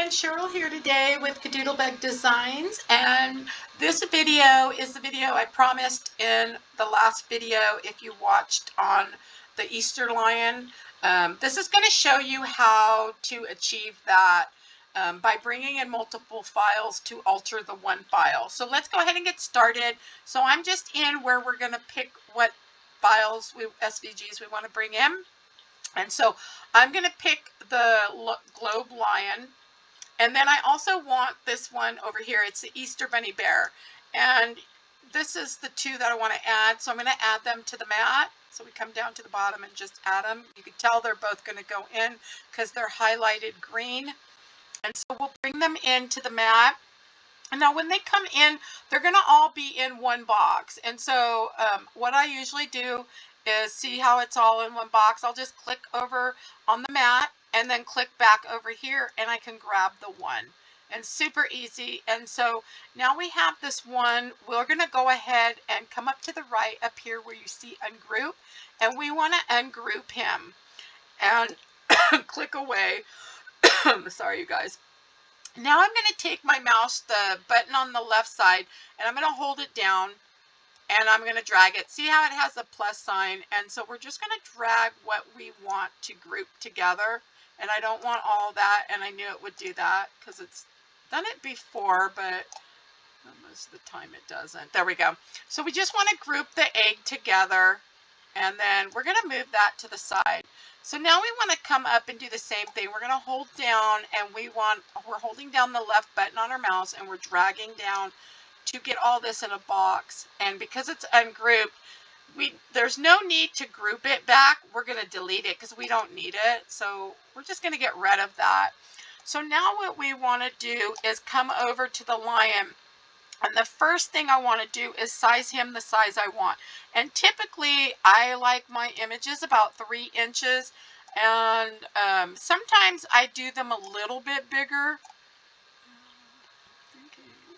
everyone, Cheryl here today with KaDoodle Bug Designs, and this video is the video I promised in the last video if you watched on the Easter Lion. This is going to show you how to achieve that by bringing in multiple files to alter the one file. So let's go ahead and get started. So I'm just in where we're going to pick what files, SVGs we want to bring in. And so I'm going to pick the globe lion, and then I also want this one over here. It's the Easter bunny bear, and this is the two that I want to add. So I'm going to add them to the mat. So we come down to the bottom and just add them. You can tell they're both going to go in because they're highlighted green. And so we'll bring them into the mat. And now when they come in, they're going to all be in one box. And so what I usually do is see how it's all in one box. I'll just click over on the mat and then click back over here and I can grab the one. And super easy. And so now we have this one. We're going to go ahead and come up to the right up here where you see ungroup, and we want to ungroup him and click away. Sorry you guys. Now I'm going to take my mouse, the button on the left side, and I'm going to hold it down and I'm going to drag it. See how it has a plus sign? And so we're just going to drag what we want to group together. And I don't want all that, and I knew it would do that because it's done it before, but most of the time it doesn't. There we go. So we just want to group the egg together, and then we're going to move that to the side. So now we want to come up and do the same thing. We're going to hold down, and we're holding down the left button on our mouse, and we're dragging down to get all this in a box. And because it's ungrouped, there's no need to group it back. We're going to delete it because we don't need it. So we're just going to get rid of that. So now what we want to do is come over to the lion. And the first thing I want to do is size him the size I want. And typically I like my images about 3 inches. And sometimes I do them a little bit bigger.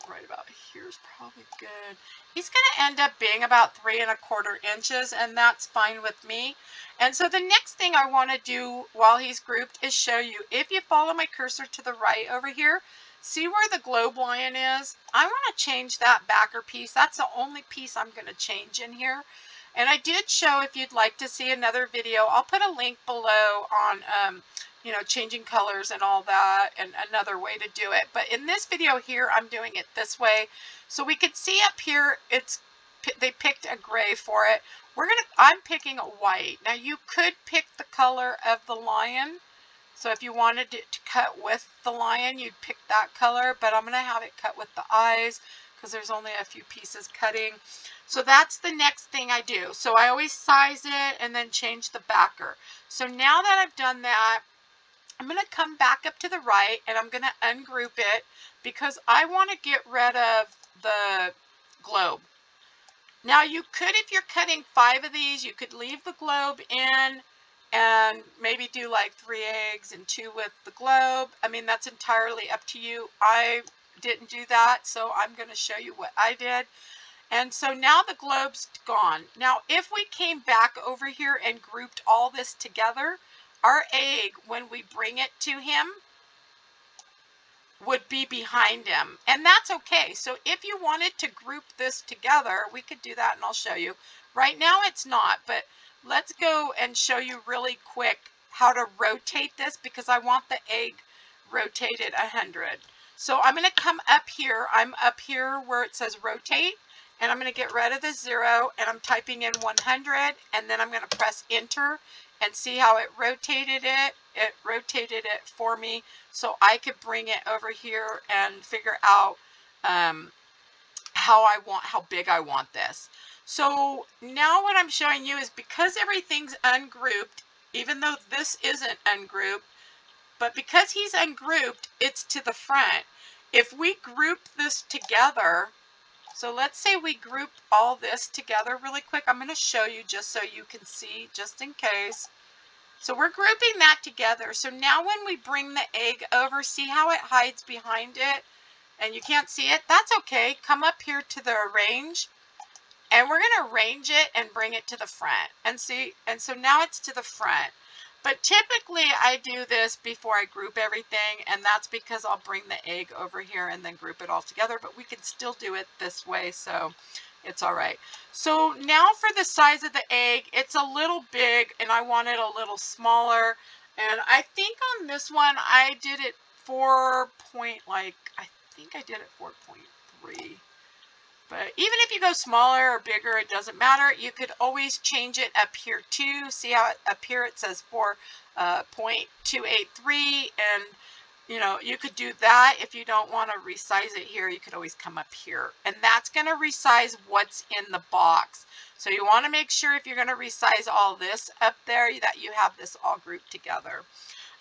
Right about here is probably good. He's going to end up being about 3 1/4 inches, and that's fine with me. And so the next thing I want to do while he's grouped is show you, if you follow my cursor to the right over here, see where the globe lion is? I want to change that backer piece. That's the only piece I'm going to change in here. And I did show, if you'd like to see another video, I'll put a link below on changing colors and all that, and another way to do it. But in this video here, I'm doing it this way. So we could see up here, they picked a gray for it. I'm picking a white. Now you could pick the color of the lion. So if you wanted it to cut with the lion, you'd pick that color, but I'm going to have it cut with the eyes because there's only a few pieces cutting. So that's the next thing I do. So I always size it and then change the backer. So now that I've done that, I'm going to come back up to the right and I'm going to ungroup it because I want to get rid of the globe. Now you could, if you're cutting 5 of these, you could leave the globe in and maybe do like 3 eggs and 2 with the globe. I mean, that's entirely up to you. I didn't do that, so I'm going to show you what I did. And so now the globe's gone. Now if we came back over here and grouped all this together, our egg, when we bring it to him, would be behind him. And that's okay. So if you wanted to group this together, we could do that, and I'll show you. Right now it's not, but let's go and show you really quick how to rotate this because I want the egg rotated 100. So I'm going to come up here. I'm up here where it says rotate, and I'm going to get rid of the 0, and I'm typing in 100, and then I'm going to press enter. And see how it rotated it? It rotated it for me so I could bring it over here and figure out how big I want this. So now what I'm showing you is because everything's ungrouped, even though this isn't ungrouped, but because he's ungrouped, it's to the front. If we group this together, so let's say we group all this together really quick. I'm going to show you just so you can see, just in case. So we're grouping that together. So now when we bring the egg over, see how it hides behind it? And you can't see it? That's okay. Come up here to the arrange. And we're going to arrange it and bring it to the front. And see, and so now it's to the front. But typically I do this before I group everything, and that's because I'll bring the egg over here and then group it all together, but we can still do it this way, so it's all right. So now for the size of the egg, it's a little big and I want it a little smaller. And I think on this one I did it 4 point, like, I think I did it 4.3. But even if you go smaller or bigger, it doesn't matter. You could always change it up here too. See how up here it says 4.283, and you know, you could do that. If you don't want to resize it here, you could always come up here. And that's going to resize what's in the box. So you want to make sure if you're going to resize all this up there, that you have this all grouped together.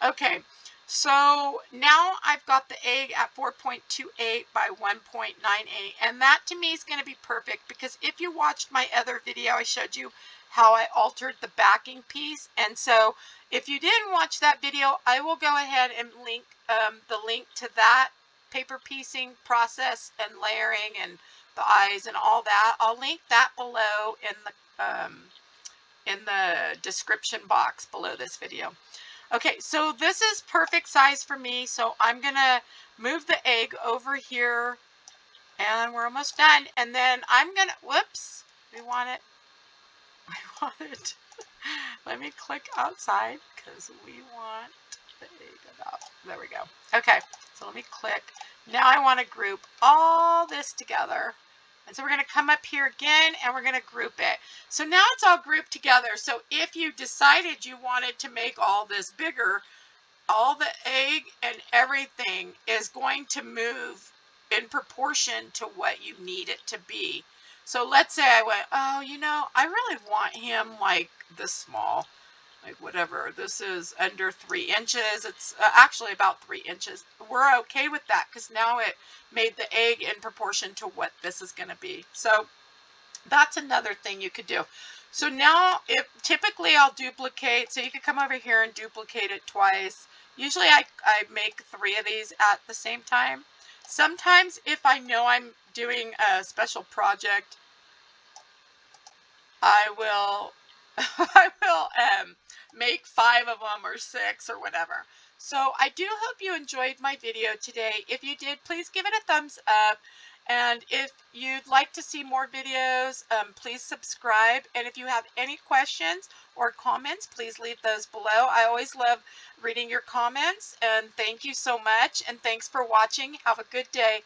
Okay, so now I've got the egg at 4.28 by 1.98. And that to me is going to be perfect, because if you watched my other video, I showed you how I altered the backing piece. And so if you didn't watch that video, I will go ahead and link the link to that paper piecing process and layering and the eyes and all that. I'll link that below in the description box below this video. Okay, so this is perfect size for me, so I'm gonna move the egg over here, and we're almost done. And then I'm gonna, whoops, we want it. Let me click outside, because we want the egg about, there we go. Okay, so let me click. Now I want to group all this together. And so we're going to come up here again and we're going to group it. So now it's all grouped together. So if you decided you wanted to make all this bigger, all the egg and everything is going to move in proportion to what you need it to be. So let's say I went, oh, you know, I really want him like this small, like whatever. This is under 3 inches. It's actually about 3 inches. We're okay with that, because now it made the egg in proportion to what this is going to be. So that's another thing you could do. So now, if typically I'll duplicate, so you could come over here and duplicate it twice. Usually I make 3 of these at the same time. Sometimes if I know I'm doing a special project, I will make 5 of them or 6 or whatever. So I do hope you enjoyed my video today. If you did, please give it a thumbs up. And if you'd like to see more videos, please subscribe. And if you have any questions or comments, please leave those below. I always love reading your comments. And thank you so much. And thanks for watching. Have a good day.